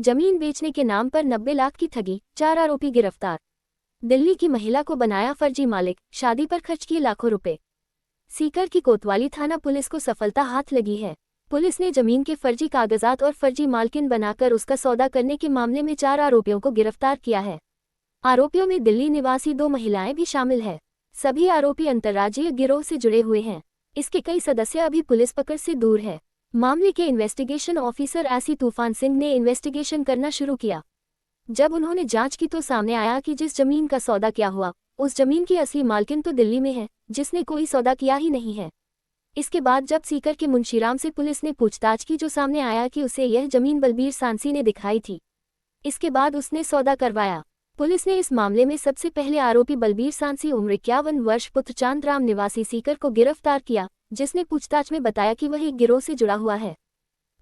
जमीन बेचने के नाम पर 90 लाख की ठगी, 4 आरोपी गिरफ्तार। दिल्ली की महिला को बनाया फर्जी मालिक, शादी पर खर्च किए लाखों रुपए। सीकर की कोतवाली थाना पुलिस को सफलता हाथ लगी है। पुलिस ने जमीन के फर्जी कागजात और फर्जी मालकिन बनाकर उसका सौदा करने के मामले में 4 आरोपियों को गिरफ्तार किया है। आरोपियों में दिल्ली निवासी 2 महिलाएं भी शामिल है। सभी आरोपी अंतर्राज्यीय गिरोह से जुड़े हुए हैं। इसके कई सदस्य अभी पुलिस पकड़ से दूर है। मामले के इन्वेस्टिगेशन ऑफिसर एसी तूफान सिंह ने इन्वेस्टिगेशन करना शुरू किया। जब उन्होंने जांच की तो सामने आया कि जिस जमीन का सौदा किया हुआ, उस जमीन की असली मालकिन तो दिल्ली में है, जिसने कोई सौदा किया ही नहीं है। इसके बाद जब सीकर के मुंशीराम से पुलिस ने पूछताछ की, जो सामने आया कि उसे यह जमीन बलबीर सांसी ने दिखाई थी। इसके बाद उसने सौदा करवाया। पुलिस ने इस मामले में सबसे पहले आरोपी बलबीर सांसी उम्र 51 वर्ष पुत्र चांदराम निवासी सीकर को गिरफ्तार किया, जिसने पूछताछ में बताया कि वह एक गिरोह से जुड़ा हुआ है,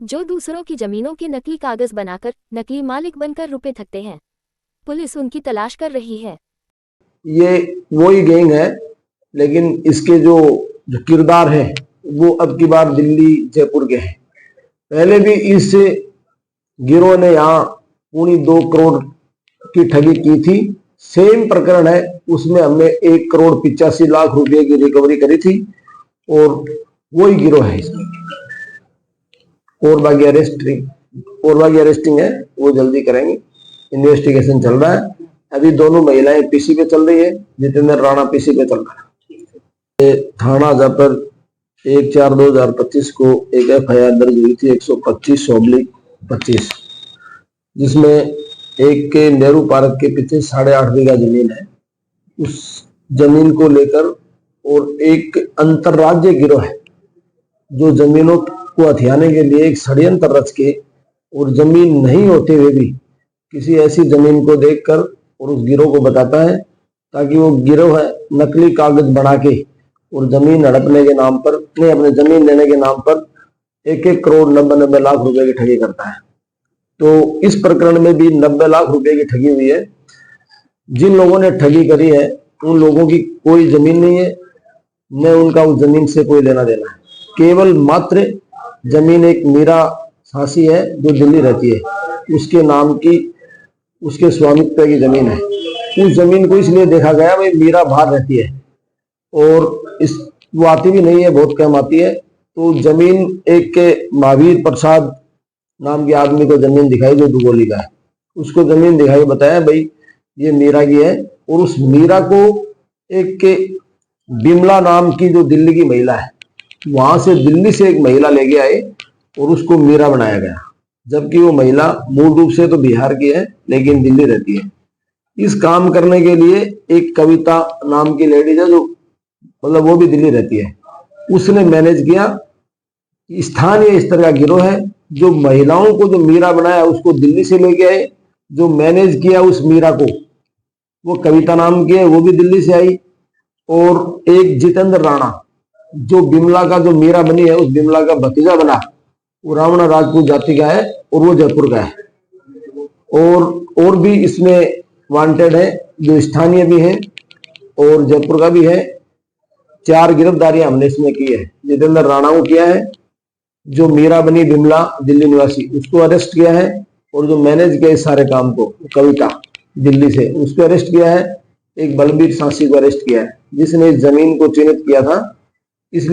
जो दूसरों की जमीनों के नकली कागज बनाकर नकली मालिक बनकर रुपए ठगते हैं। पुलिस उनकी तलाश कर रही है। ये वही गैंग है, लेकिन इसके जो किरदार है वो अब की बार दिल्ली जयपुर के हैं। पहले भी इस गिरोह ने यहाँ पूरी 2 करोड़ की ठगी की थी। सेम प्रकरण है, उसमें हमने 1 करोड़ 85 लाख रुपए की रिकवरी करी थी और वही गिरोह है इसमें। और बाकी अरेस्टिंग है, वो जल्दी करेंगे। इन्वेस्टिगेशन चल रहा है। अभी दोनों महिलाएं पीसी पे चल रही है। जितेंद्र राणा पीसी पे चल रहा है। थाना जयपुर 1/4/2025 को एक FIR दर्ज हुई थी 125/25, जिसमें एक के नेहरू पार्क के पीछे 8.5 बीघा जमीन है। उस जमीन को लेकर और एक अंतरराज्य गिरोह है जो जमीनों को हथियाने के लिए एक षड्यंत्र रच के और जमीन नहीं होते हुए भी किसी ऐसी जमीन को देखकर और उस गिरोह को बताता है, ताकि वो गिरोह है नकली कागज बना के और जमीन हड़पने के नाम पर, नहीं अपने जमीन लेने के नाम पर 1-1 करोड़ 90 लाख रुपए की ठगी करता है। तो इस प्रकरण में भी 90 लाख रुपए की ठगी हुई है। जिन लोगों ने ठगी करी है उन लोगों की कोई जमीन नहीं है, न उनका उस जमीन से कोई लेना देना है। केवल मात्र जमीन एक मीरा सांसी है जो दिल्ली रहती है, उसके नाम की, उसके स्वामित्व की जमीन है। उस जमीन को इसलिए देखा गया भाई मीरा बाहर रहती है और इस वो आती भी नहीं है, बहुत कम आती है। तो जमीन एक के महावीर प्रसाद नाम के आदमी को जमीन दिखाई जो दुगोली का है, उसको जमीन दिखाई, बताया भाई ये मीरा की है। और उस मीरा को एक के बिमला नाम की जो दिल्ली की महिला है, वहां से दिल्ली से एक महिला लेके आए और उसको मीरा बनाया गया, जबकि वो महिला मूल रूप से तो बिहार की है लेकिन दिल्ली रहती है। इस काम करने के लिए एक कविता नाम की लेडीज है जो मतलब वो भी दिल्ली रहती है, उसने मैनेज किया। स्थानीय इस तरह का गिरोह है जो महिलाओं को जो मीरा बनाया उसको दिल्ली से लेके आए, जो मैनेज किया उस मीरा को वो कविता नाम की है, वो भी दिल्ली से आई। और एक जितेंद्र राणा जो बिमला का जो मीरा बनी है उस बिमला का भतीजा बना, वो रावणा राजपूत जाति का है और वो जयपुर का है। और भी इसमें वांटेड है जो स्थानीय भी है और जयपुर का भी है। 4 गिरफ्तारियां हमने इसमें की है। जितेंद्र राणा को किया है, जो मीरा बनी बिमला दिल्ली निवासी उसको अरेस्ट किया है, और जो मैनेज किया इस सारे काम को कविता दिल्ली से उसको अरेस्ट किया है। एक बलबीर सांसी को अरेस्ट किया है जिसने इस जमीन को चिन्हित किया था। इसलिए